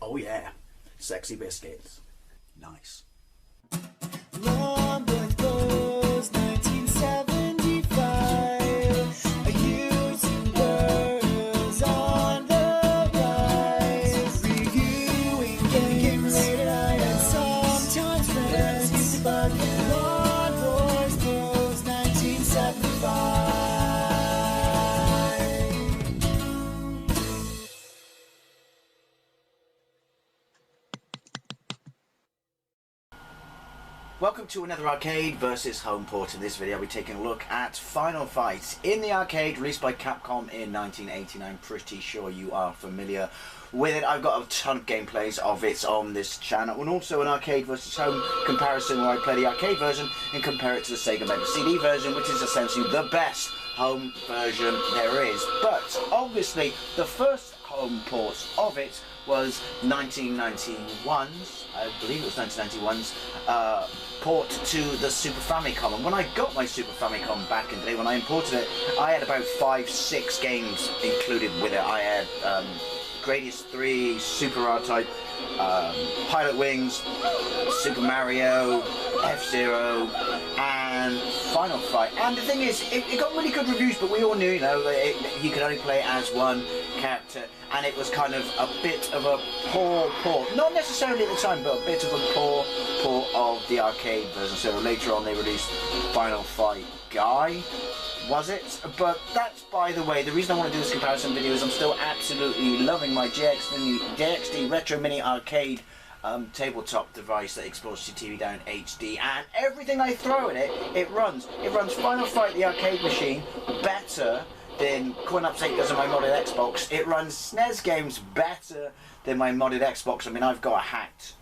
Oh yeah, sexy biscuits. Nice. Long boy clothes, 1975. YouTubers on the rise. Reviewing games late at night and sometimes friends. But Long boys clothes, 1975. Welcome to another arcade versus home port. In this video, we're taking a look at Final Fight in the arcade, released by Capcom in 1989. Pretty sure you are familiar with it. I've got a ton of gameplays of it on this channel, and also an arcade versus home comparison where I play the arcade version and compare it to the Sega Mega CD version, which is essentially the best home version there is. But obviously, the first home port of it was 1991's, I believe it was 1991's, port to the Super Famicom. And when I got my Super Famicom back in the day, when I imported it, I had about 5-6 games included with it. I had Gradius 3, Super R-Type, Pilot Wings, Super Mario, F-Zero, and Final Fight. And the thing is, it got really good reviews, but we all knew, you know, that you could only play as one character, and it was kind of a bit of a poor port. Not necessarily at the time, but a bit of a poor port of the arcade version. So later on they released Final Fight Guy, was it? But that's by the way. The reason I want to do this comparison video is I'm still absolutely loving my JXD Retro Mini Arcade tabletop device that explores your TV down HD, and everything I throw at it, it runs. It runs Final Fight the arcade machine better than Coin-Up 8 does on my modded Xbox. It runs SNES games better than my modded Xbox. I mean, I've got a hacked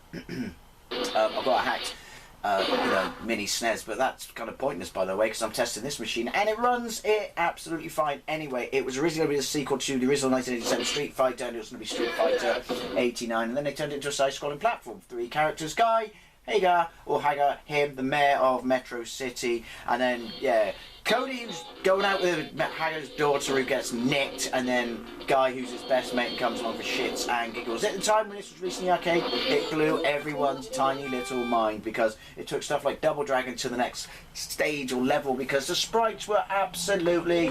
mini SNES, but that's kind of pointless, by the way, because I'm testing this machine, and it runs it absolutely fine anyway. It was originally going to be a sequel to the original 1987 Street Fighter, and it was going to be Street Fighter 89, and then they turned it into a side-scrolling platform. 3 characters: Guy, Hagar, or Hagar, him, the mayor of Metro City, and then, yeah, Cody, who's going out with Hagar's daughter, who gets nicked, and then Guy, who's his best mate and comes along for shits and giggles. At the time when this was released in the arcade, it blew everyone's tiny little mind, because it took stuff like Double Dragon to the next stage or level, because the sprites were absolutely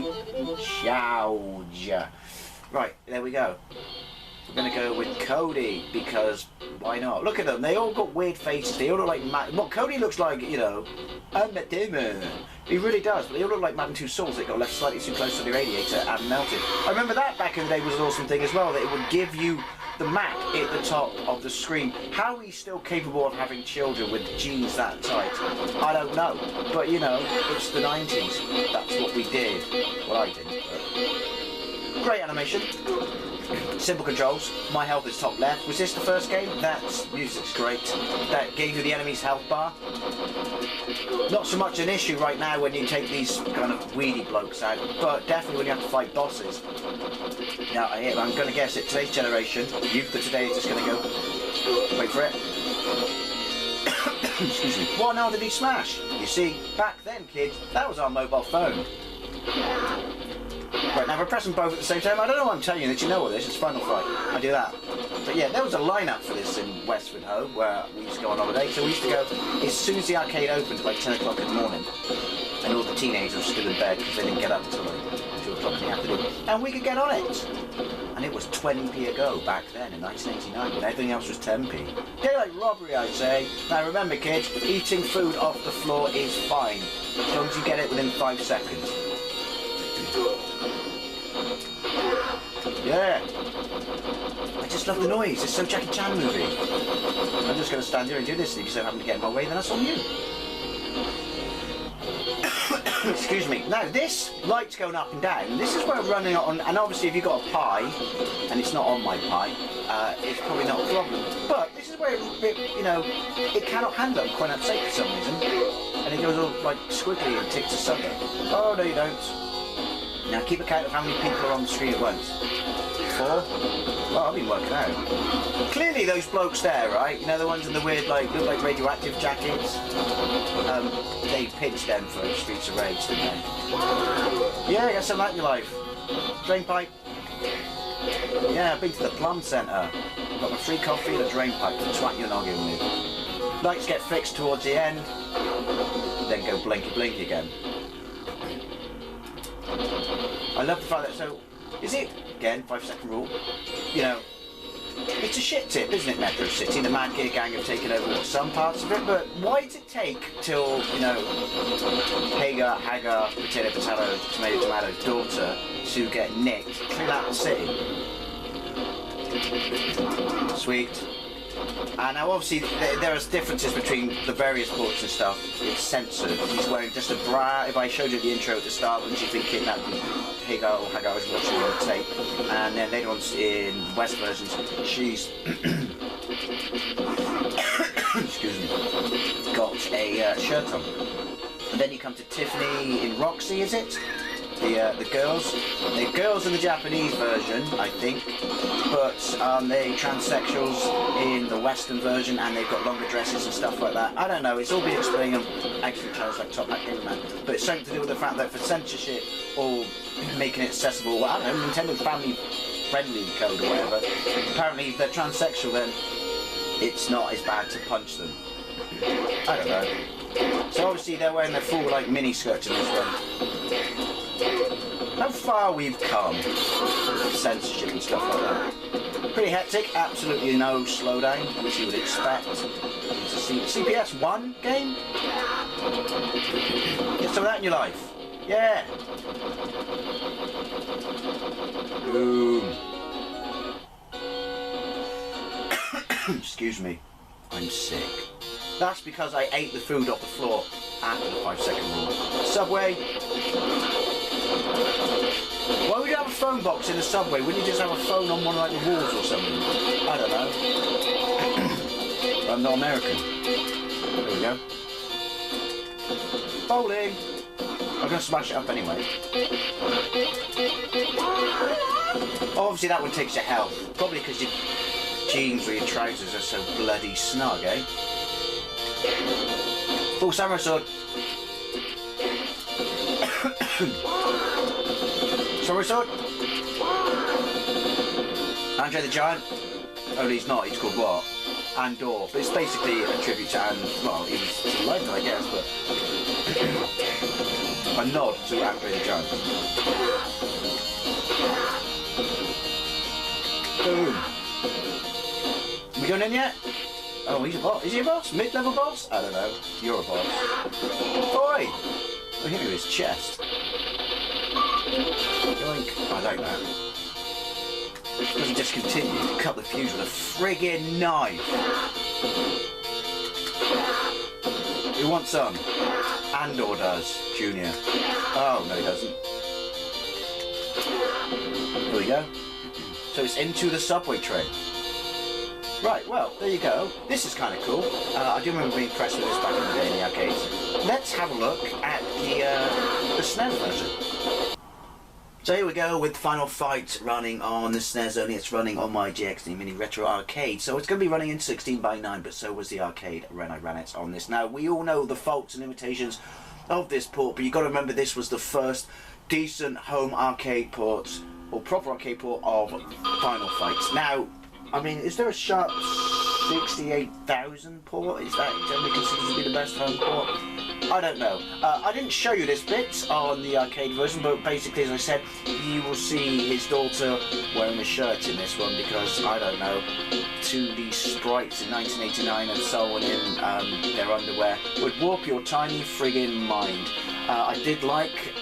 chowge. Right, there we go. We're going to go with Cody, because why not? Look at them, they all got weird faces. They all look like well, Cody looks like, you know, I'm a demon. He really does, but they all look like Madden 2 Souls that got left slightly too close to the radiator and melted. I remember that back in the day was an awesome thing as well, that it would give you the map at the top of the screen. How are we still capable of having children with jeans that tight? I don't know, but you know, it's the 90s. That's what we did. Well, I didn't, but... Great animation. Simple controls. My health is top left. Was this the first game? That music's great. That gave you the enemy's health bar. Not so much an issue right now when you take these kind of weedy blokes out, but definitely when you have to fight bosses. Now, I'm going to guess it. Today's generation, youth of today is just going to go... Wait for it. Excuse me. What now did he smash? You see, back then, kids, that was our mobile phone. Right, now we're pressing both at the same time. I don't know why I'm telling you that, you know all this, it's Final Fight. I do that. But yeah, there was a lineup for this in Westford Home where we used to go on holiday. So we used to go as soon as the arcade opened at like 10 o'clock in the morning. And all the teenagers were still in bed because they didn't get up until like 2 o'clock in the afternoon. And we could get on it. And it was 20p a go back then in 1989, when everything else was 10p. Daylight robbery, I'd say. Now remember, kids, eating food off the floor is fine, as long as you get it within 5 seconds. Yeah. I just love the noise. It's so Jackie Chan movie. I'm just going to stand here and do this, and if you so happen to get in my way, then that's on you. Excuse me. Now this light's going up and down. This is where I'm running on, and obviously if you've got a Pi, and it's not on my Pi, it's probably not a problem. But this is where you know, it cannot handle Coin-Up 8 for some reason, and it goes all like squiggly and ticks asunder. Oh no, you don't. Now keep a count of how many people are on the screen at once. 4? Well, I've been working out. Clearly those blokes there, right? You know, the ones in the weird, like, look like radioactive jackets? They pitched them for Streets of Rage, didn't they? Yeah, you got something like your life. Drain pipe. Yeah, I've been to the Plum Centre. Got my free coffee and a drain pipe to twat your noggin with. Lights get fixed towards the end, then go blinky blinky again. I love the fact that, so, is it, again, 5-second rule, you know, it's a shit tip, isn't it, Metro City? The Mad Gear Gang have taken over some parts of it, but why does it take till, you know, Hagar, potato, tomato, daughter to get nicked, clean out the city? Sweet. And now obviously there are differences between the various ports and stuff. It's censored. He's wearing just a bra. If I showed you the intro at the start when she's been kidnapped, Hagar was watching her tape, and then later on in West versions, she's excuse me, got a shirt on. And then you come to Tiffany in Roxy, is it? The girls. The girls in the Japanese version, I think, but they're transsexuals in the Western version, and they've got longer dresses and stuff like that. I don't know, it's all been explained on action channels like Top Hat Gamer Man, but it's something to do with the fact that for censorship or making it accessible, well, I don't know, Nintendo family friendly code or whatever, apparently if they're transsexual then it's not as bad to punch them. I don't know. So obviously they're wearing their full like mini skirts in this one. How far we've come with censorship and stuff like that. Pretty hectic, absolutely no slowdown, which you would expect. It's a CPS 1 game? Get some of that in your life. Yeah. Boom. Excuse me, I'm sick. That's because I ate the food off the floor after the 5-second rule. Subway. Why would you have a phone box in the subway? Wouldn't you just have a phone on one of like the walls or something? I don't know. I'm not American. There we go. Bowling. I'm going to smash it up anyway. Obviously that one takes your health. Probably because your jeans or your trousers are so bloody snug, eh? Full samurai sword. Samurai sword. Andre the Giant. Only he's not, he's called what? Andor. But it's basically a tribute to well, he was alive then I guess, but a nod to Andre the Giant. Boom. We going in yet? Oh, he's a boss. Is he a boss? Mid-level boss? I don't know. You're a boss. Oi! Look at his chest. Yoink. I like that. Doesn't just continue to cut the fuse with a friggin' knife. Who wants some? Andor does, Junior. Oh, no he doesn't. Here we go. So it's into the subway train. Right, well, there you go. This is kind of cool. I do remember being impressed with this back in the day in the arcades. Let's have a look at the SNES version. So here we go with Final Fight running on the SNES only. It's running on my GXD Mini Retro Arcade. So it's going to be running in 16:9, but so was the arcade when I ran it on this. Now, we all know the faults and limitations of this port, but you've got to remember this was the first decent home arcade port, or proper arcade port of Final Fight. Now, I mean, is there a sharp 68,000 port? Is that generally considered to be the best home port? I don't know. I didn't show you this bit on the arcade version, but basically, as I said, you will see his daughter wearing a shirt in this one because, I don't know, 2D sprites in 1989 and so on in their underwear would warp your tiny friggin' mind. I did like...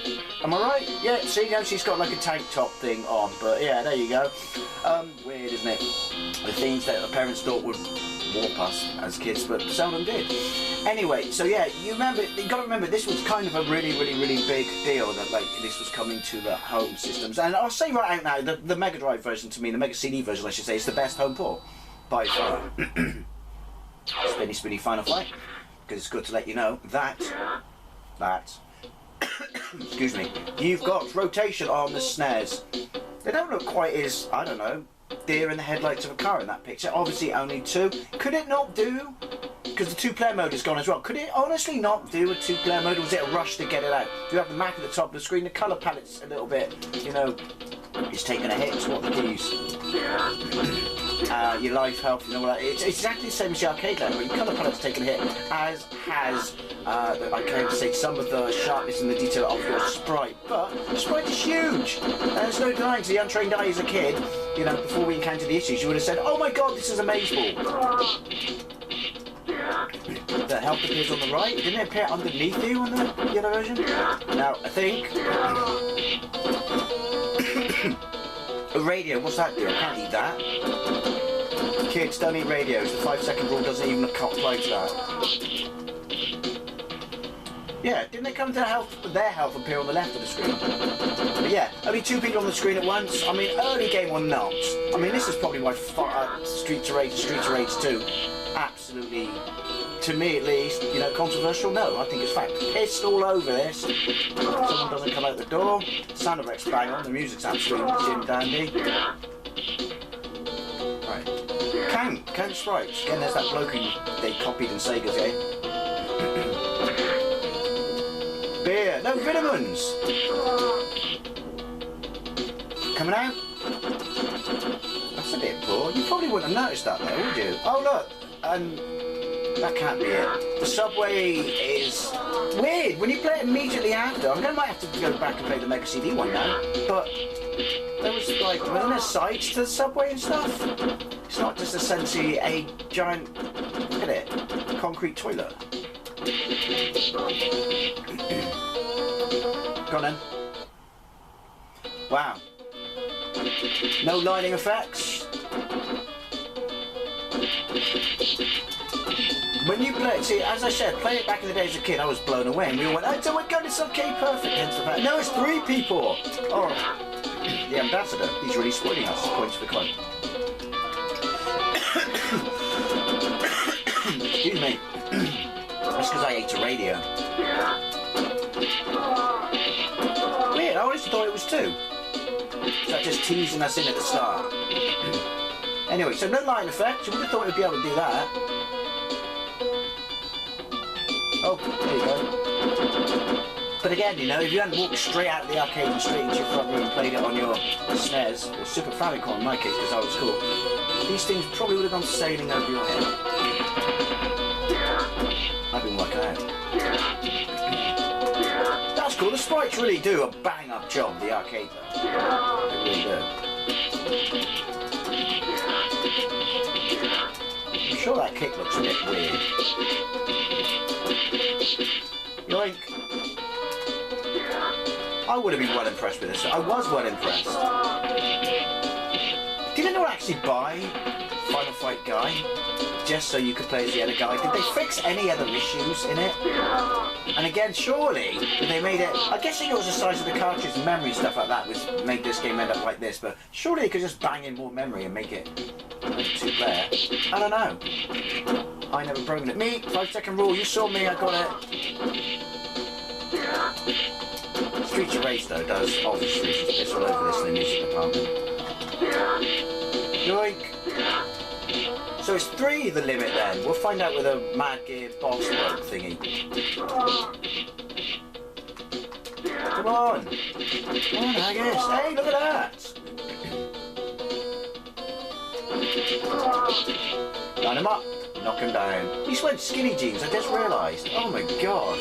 Am I right? Yeah, see, now she's got like a tank top thing on, but yeah, there you go. Weird, isn't it? The things that our parents thought would warp us as kids, but seldom did. Anyway, so yeah, you got to remember, this was kind of a really big deal that like this was coming to the home systems. And I'll say right out now, the Mega Drive version to me, the Mega CD version, I should say, is the best home port by far. Spinny Final Fight, because it's good to let you know that excuse me, you've got rotation on the SNES. They don't look quite as, I don't know, deer in the headlights of a car in that picture. Obviously only two. Could it not do, because the two-player mode is gone as well, could it honestly not do a two-player mode, or was it a rush to get it out? You have the map at the top of the screen, the colour palette's a little bit, you know, it's taking a hit, what the keys. your life, health, and all that. It's exactly the same as the arcade level. Your colour palette's taken a hit, as has, I can't say, some of the sharpness and the detail of your sprite. But the sprite is huge. And there's no denying to the untrained eye as a kid, you know, before we encountered the issues, you would have said, oh my god, this is a maze ball. The health appears on the right. Didn't it appear underneath you on the yellow version? Now, I think... a radio, what's that do? I can't eat that. Kids, don't eat radios. The 5-second rule doesn't even apply to that. Yeah, didn't it come to their health appear on the left of the screen? But yeah, only 2 people on the screen at once. I mean, early game or not. I mean, this is probably why Streets of Rage 2 absolutely, to me at least, you know, controversial. No, I think it's fact. Pissed all over this. Someone doesn't come out the door. Sound effects bang on. The music's absolutely Jim Dandy. Right. Count sprites. Again, there's that bloke who they copied in Sega's game. Beer. No, vitamins. Coming out. That's a bit poor. You probably wouldn't have noticed that though, would you? Oh look. That can't be it. The subway is weird. When you play it immediately after, I'm gonna might have to go back and play the Mega CD one now. But there was like, wasn't there sides to the subway and stuff? It's not just essentially a giant, look at it, concrete toilet. Go on then. Wow. No lighting effects. When you play it, see, as I said, play it back in the day as a kid, I was blown away, and we all went, oh my god, it's okay, perfect, hence the fact. No, it's 3 people! Oh, the ambassador, he's really spoiling us, points for the coin. Excuse me. That's because I ate a radio. Weird, I always thought it was 2. Is that just teasing us in at the start? Anyway, so no light effects, you would have thought we'd be able to do that. Oh, there you go. But again, you know, if you hadn't walked straight out of the arcade and straight into your front room and played it on your SNES, or Super Famicom in my case, because I was cool, these things probably would have gone sailing over your head. I've been working out. That's cool, the sprites really do a bang-up job, the arcade though. They really do. I'm sure that kick looks a bit weird. Yoink. I would have been well impressed with this. I was well impressed. Did anyone actually buy Final Fight Guy just so you could play as the other guy? Did they fix any other issues in it? And again, surely, if they made it... I'm guessing it was the size of the cartridge and memory and stuff like that which made this game end up like this, but surely they could just bang in more memory and make it 2-player. I don't know. I never broken it. Me, 5-second rule, you saw me, I got it. Streets of Rage though does obviously it's all over this in the music department. Yoink! So it's 3 the limit then. We'll find out with a Mad Gear boss mode thingy. Come on! Come on, I guess. Hey, look at that! Line him up. Knock him down. He just went skinny jeans, I just realised. Oh my god.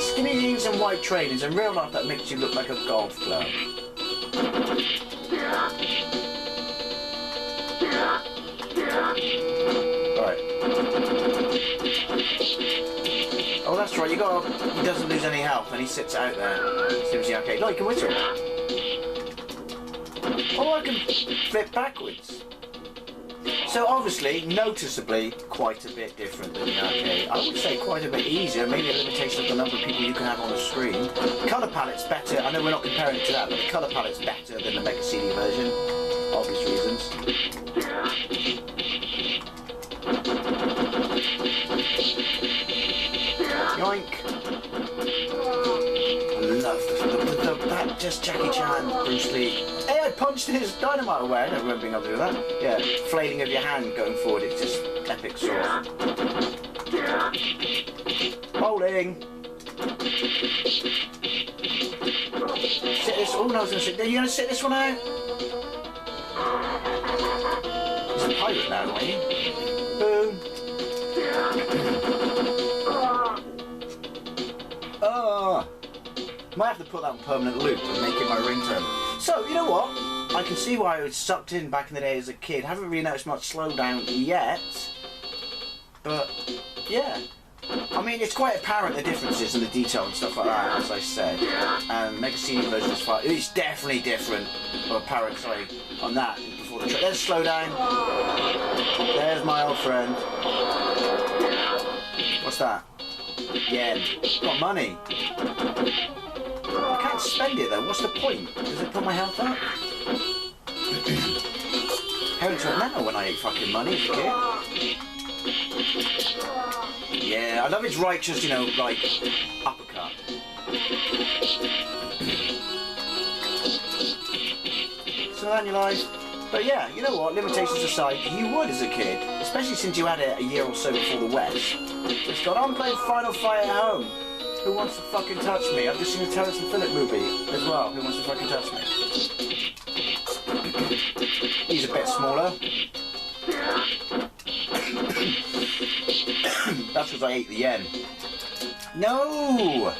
Skinny jeans and white trainers. In real life that makes you look like a golf club. Right. Oh that's right, he doesn't lose any health and he sits out there. Seems the arcade. No, he can whistle. Oh, I can flip backwards. So obviously, noticeably, quite a bit different than the arcade. I would say quite a bit easier, maybe a limitation of the number of people you can have on the screen. The colour palette's better, I know we're not comparing it to that, but the colour palette's better than the Mega CD version. Obvious reasons. Yoink! I love that just Jackie Chan, Bruce Lee. Hey, I punched his dynamite away. I don't remember being able to do that. Yeah, flailing of your hand going forward, it's just epic sauce. Bowling! Sit this. Oh no, I was going to sit. Are you going to sit this one out? He's a pirate now, aren't you? Boom. Oh. Might have to put that on permanent loop and make it my ringtone. So, you know what? I can see why I was sucked in back in the day as a kid. Haven't really noticed much slowdown yet. But, yeah. I mean, it's quite apparent the differences in the detail and stuff like that, as I said. And Mega CD version is fine. It's definitely different, or apparent, sorry, on that before the there's slow down. There's my old friend. What's that? Yeah, got money. I can't spend it though. What's the point? Does it put my health up? How do I remember when I ate fucking money as a kid? Yeah, I love his righteous, you know, like, uppercut. So annualised. But yeah, you know what, limitations aside, you would as a kid, especially since you had it a year or so before the West. Just gone, I'm playing Final Fight at home. Who wants to fucking touch me? I've just seen a Terrence and Phillip movie as well. Who wants to fucking touch me? He's a bit smaller. That's because I ate the yen. No!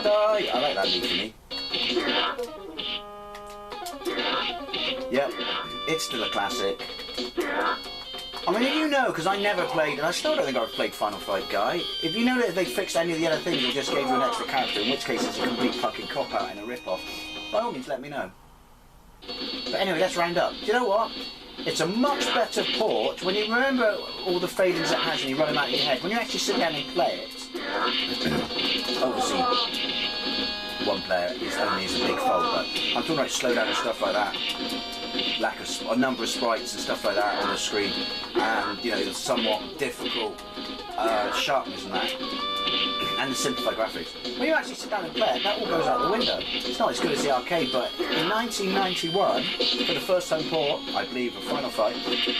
Die! I like that leaf for me. Yep, it's still a classic. I mean, if you know, because I never played, and I still don't think I've played Final Fight Guy, if you know that they fixed any of the other things or just gave you an extra character, in which case it's a complete fucking cop-out and a rip-off, by all means let me know. But anyway, let's round up. Do you know what? It's a much better port when you remember all the failings it has and you run them out of your head. When you actually sit down and play it, obviously one player is only is a big fault, but I'm talking about slowdown and stuff like that. Lack of a number of sprites and stuff like that on the screen, and you know, the somewhat difficult sharpness and that, and the simplified graphics. When you actually sit down and play it, that all goes out the window. It's not as good as the arcade, but in 1991, for the first home port, I believe, of Final Fight,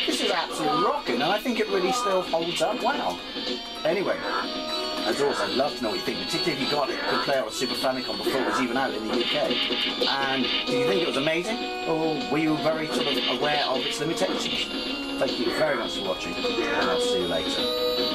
this is absolutely rocking, and I think it really still holds up well. Anyway, as always, I'd love to know what you think, particularly if you got it, could play it on Super Famicom before it was even out in the UK. And did you think it was amazing, or were you very sort of aware of its limitations? Thank you very much for watching, and I'll see you later.